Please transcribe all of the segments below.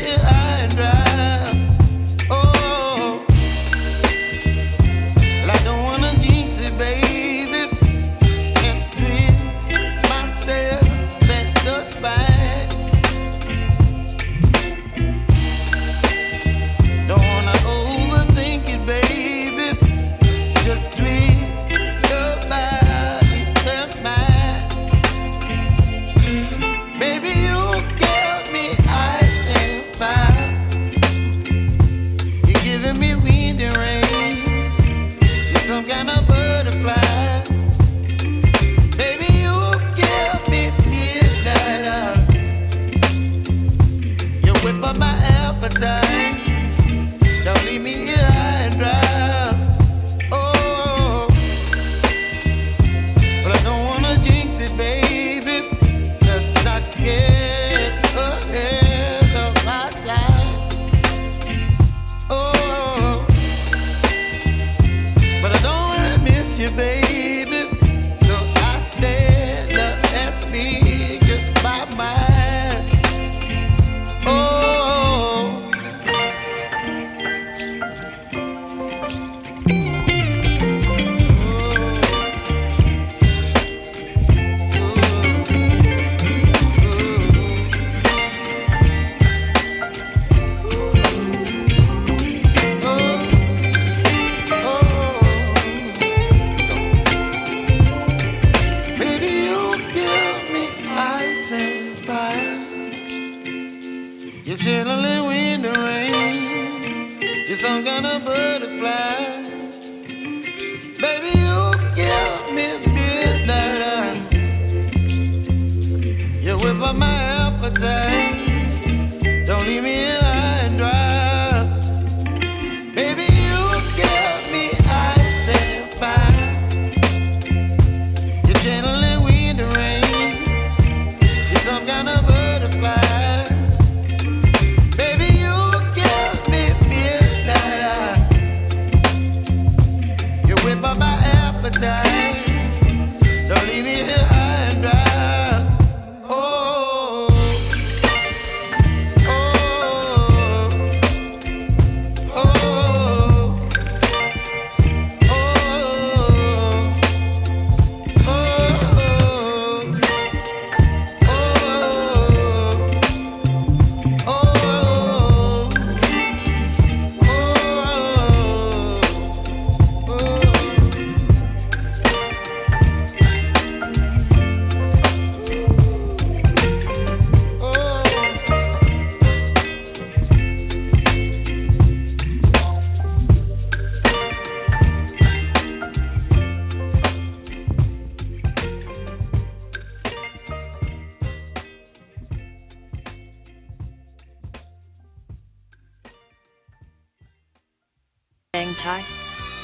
here high and dry. Oh, well, I don't wanna jinx it, baby, and twist myself at the spine. Don't wanna overthink it, baby. It's just twist your body and mine. Baby, you give me ice and fire. You're giving me wind and rain. You're some kind of butterfly. Baby, you give me midnight. You whip up my appetite. Don't leave me here high and dry. Oh, but I don't wanna jinx it, baby. Let's not get ahead of my time. Oh, but I don't wanna miss you, baby. So I stand up and speak just my mind. Oh. You're chilling wind and rain. You're some kind of butterfly. Baby, you give me midnight. You whip up my appetite. Don't leave me here high and dry. Baby, you give me ice and fire. You're channeling wind and rain. You're some kind of butterfly. By my appetite, don't leave me here high and dry. Oh, oh, oh, oh,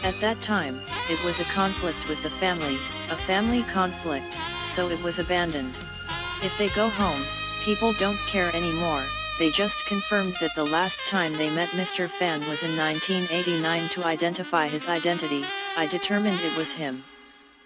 At that time, it was a conflict with the family, a family conflict, so it was abandoned. If they go home, people don't care anymore. They just confirmed that the last time they met Mr. Fan was in 1989. To identify his identity, I determined it was him.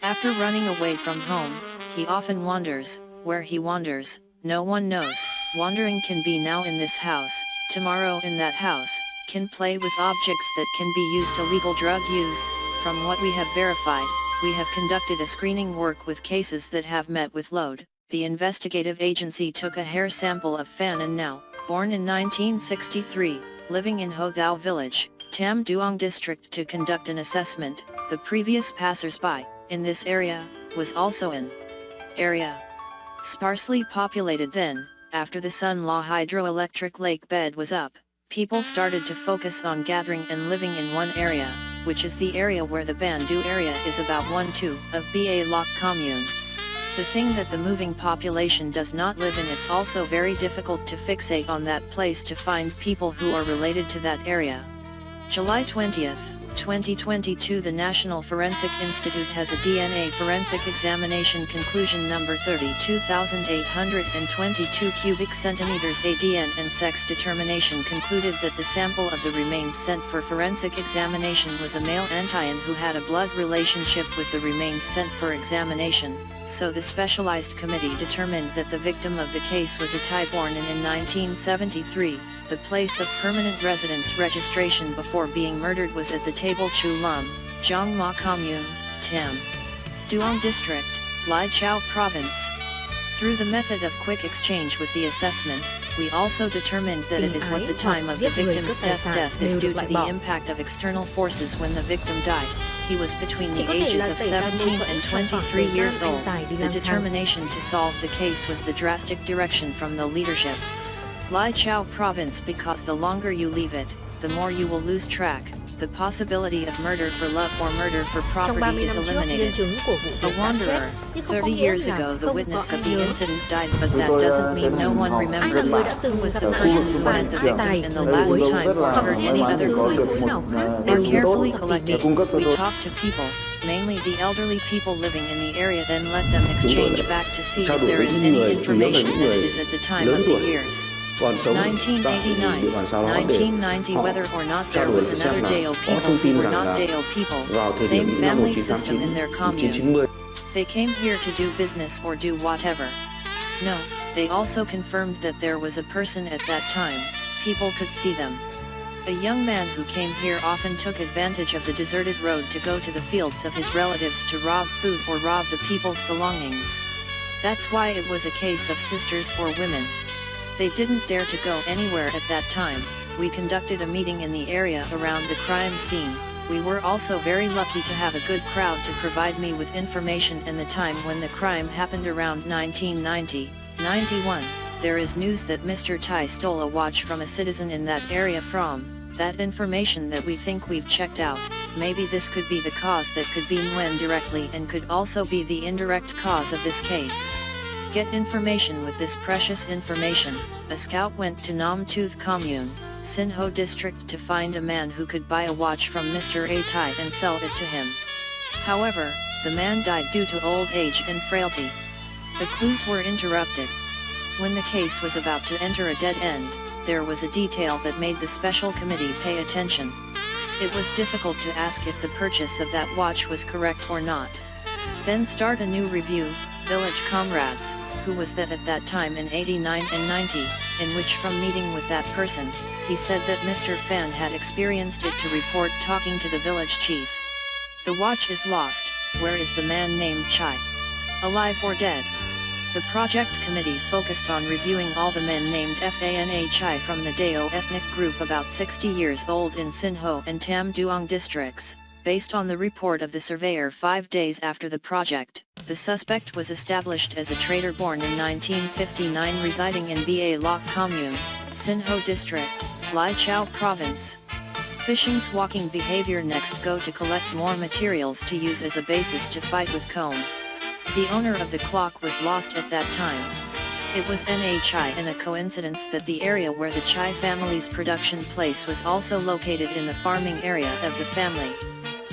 After running away from home, he often wanders. Where he wanders, no one knows. Wandering can be now in this house, tomorrow in that house, can play with objects that can be used illegal drug use. From what we have verified, we have conducted a screening work with cases that have met with load. The investigative agency took a hair sample of Fan and Now, born in 1963, living in Ho Thao village, Tam Duong district, to conduct an assessment. The previous passersby in this area was also an area sparsely populated. Then, after the Sun Law hydroelectric lake bed was up, people started to focus on gathering and living in one area, which is the area where the Bandu area is about 1/2 of Ba Lok commune. The thing that the moving population does not live in, it's also very difficult to fixate on that place to find people who are related to that area. July 20th, 2022, the National Forensic Institute has a DNA forensic examination conclusion number 32,822 cubic centimeters ADN and sex determination concluded that the sample of the remains sent for forensic examination was a male Antian who had a blood relationship with the remains sent for examination, so the specialized committee determined that the victim of the case was a Thai born in 1973, the place of permanent residence registration before being murdered was at the Table Chu Lum, Zhang Ma Commune, Tam Duong District, Lai Chau Province. Through the method of quick exchange with the assessment, we also determined that it is what the time of the victim's death is due to the impact of external forces when the victim died. He was between the ages of 17 and 23 years old. The determination to solve the case was the drastic direction from the leadership. Lai Chau Province, because the longer you leave it, the more you will lose track. The possibility of murder for love or murder for property is eliminated. A wanderer, 30 years ago the witness of the incident died, but that doesn't mean no one remembers who was the person who met the victim in the last time or heard any other clues. They're carefully collected. We talk to people, mainly the elderly people living in the area, then let them exchange back to see if there is any information that it is at the time of the years. 1989, 1990, whether or not there was another Dao people who were not Dao people, same family system in their commune. They came here to do business or do whatever. No, they also confirmed that there was a person at that time, people could see them. A young man who came here often took advantage of the deserted road to go to the fields of his relatives to rob food or rob the people's belongings. That's why it was a case of sisters or women. They didn't dare to go anywhere at that time. We conducted a meeting in the area around the crime scene. We were also very lucky to have a good crowd to provide me with information in the time when the crime happened around 1990-91. There is news that Mr. Tai stole a watch from a citizen in that area. From that information that we think we've checked out, maybe this could be the cause that could be Nguyen directly and could also be the indirect cause of this case. Get information with this precious information. A scout went to Nam Tooth Commune, Sin Ho District to find a man who could buy a watch from Mr. A Tai and sell it to him. However, the man died due to old age and frailty. The clues were interrupted. When the case was about to enter a dead end, there was a detail that made the special committee pay attention. It was difficult to ask if the purchase of that watch was correct or not. Then start a new review, village comrades, who was that at that time in 89 and 90, in which from meeting with that person, he said that Mr. Fan had experienced it to report talking to the village chief. The watch is lost. Where is the man named Chai? Alive or dead? The project committee focused on reviewing all the men named Fana Chai from the Dao ethnic group about 60 years old in Sin Ho and Tam Duong districts. Based on the report of the surveyor 5 days after the project, the suspect was established as a trader born in 1959 residing in Ba Lok Commune, Sin Ho District, Lai Chau Province. Fishing's walking behavior. Next, go to collect more materials to use as a basis to fight with comb. The owner of the clock was lost at that time. It was N.A. Chai, and a coincidence that the area where the Chai family's production place was also located in the farming area of the family.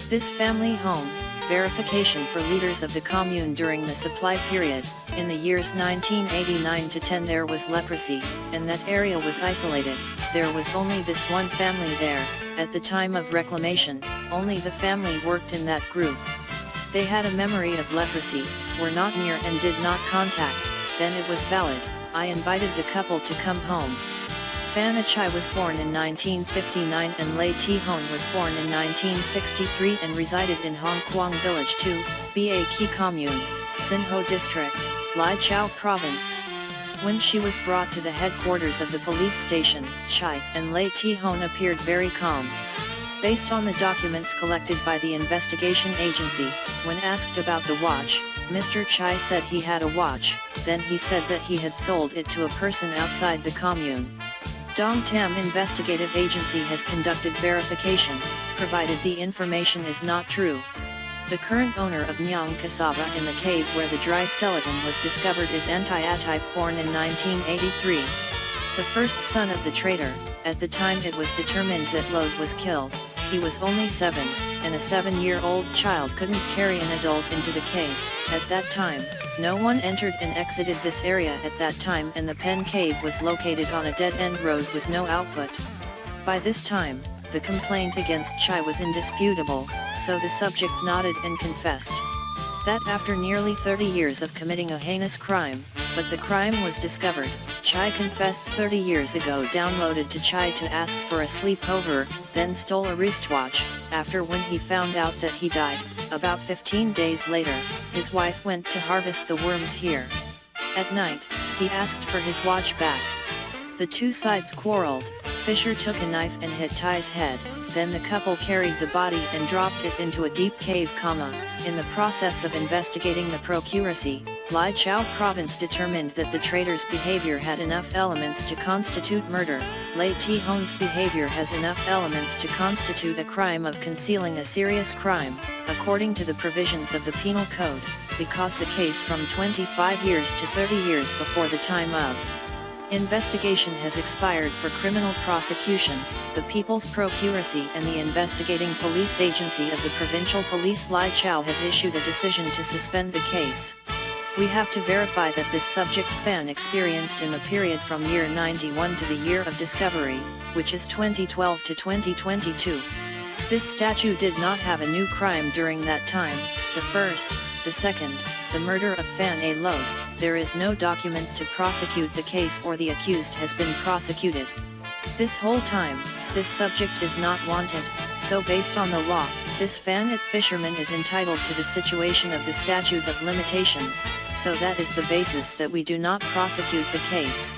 This family home, verification for leaders of the commune during the supply period, in the years 1989 to 10 there was leprosy, and that area was isolated. There was only this one family there. At the time of reclamation, only the family worked in that group. They had a memory of leprosy, were not near and did not contact, then it was valid. I invited the couple to come home. Fan Chai was born in 1959 and Lai Ti Hon was born in 1963 and resided in Hong Quang Village 2, Ba Ki Commune, Sin Ho District, Lai Chau Province. When she was brought to the headquarters of the police station, Chai and Lai Ti Hon appeared very calm. Based on the documents collected by the investigation agency, when asked about the watch, Mr. Chai said he had a watch, then he said that he had sold it to a person outside the commune. Dong Tam Investigative Agency has conducted verification, provided the information is not true. The current owner of Nyang Cassava in the cave where the dry skeleton was discovered is Anti-Atype, born in 1983. The first son of the trader. At the time it was determined that Lode was killed, he was only 7, and a 7-year-old child couldn't carry an adult into the cave. At that time, no one entered and exited this area at that time, and the Pen Cave was located on a dead-end road with no output. By this time, the complaint against Chai was indisputable, so the subject nodded and confessed that after nearly 30 years of committing a heinous crime, but the crime was discovered, Chai confessed 30 years ago downloaded to Chai to ask for a sleepover, then stole a wristwatch. After when he found out that he died, about 15 days later, his wife went to harvest the worms here. At night, he asked for his watch back. The two sides quarreled. Fisher took a knife and hit Chai's head, then the couple carried the body and dropped it into a deep cave. In the process of investigating the procuracy, Lai Chau province determined that the traitor's behavior had enough elements to constitute murder. Lai Chau's behavior has enough elements to constitute a crime of concealing a serious crime, according to the provisions of the Penal Code, because the case from 25 years to 30 years before the time of investigation has expired for criminal prosecution. The People's Procuracy and the investigating police agency of the Provincial Police Lai Chau has issued a decision to suspend the case. We have to verify that this subject fan experienced in the period from year 91 to the year of discovery, which is 2012 to 2022. This statue did not have a new crime during that time, the first, the second, the murder of Fan A. Lode. There is no document to prosecute the case or the accused has been prosecuted. This whole time, this subject is not wanted, so based on the law, this Fan fisherman is entitled to the situation of the statute of limitations, so that is the basis that we do not prosecute the case.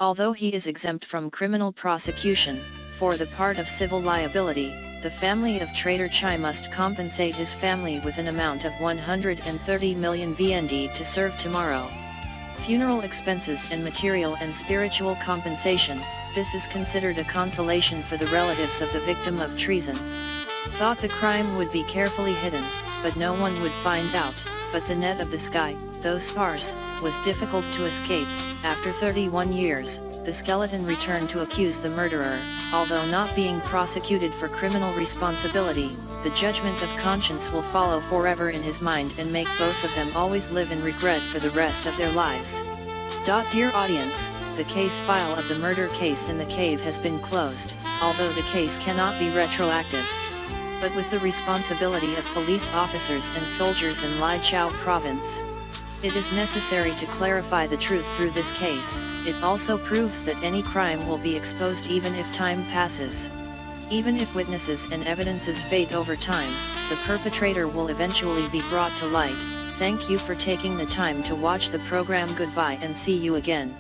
Although he is exempt from criminal prosecution, for the part of civil liability, the family of traitor Chai must compensate his family with an amount of 130 million VND to serve tomorrow. Funeral expenses and material and spiritual compensation. This is considered a consolation for the relatives of the victim of treason. Thought the crime would be carefully hidden, but no one would find out, but the net of the sky, though sparse, was difficult to escape. After 31 years, the skeleton returned to accuse the murderer. Although not being prosecuted for criminal responsibility, the judgment of conscience will follow forever in his mind and make both of them always live in regret for the rest of their lives. Dear audience, the case file of the murder case in the cave has been closed, although the case cannot be retroactive. But with the responsibility of police officers and soldiers in Lai Chau province, it is necessary to clarify the truth through this case. It also proves that any crime will be exposed even if time passes. Even if witnesses and evidences fade over time, the perpetrator will eventually be brought to light. Thank you for taking the time to watch the program. Goodbye and see you again.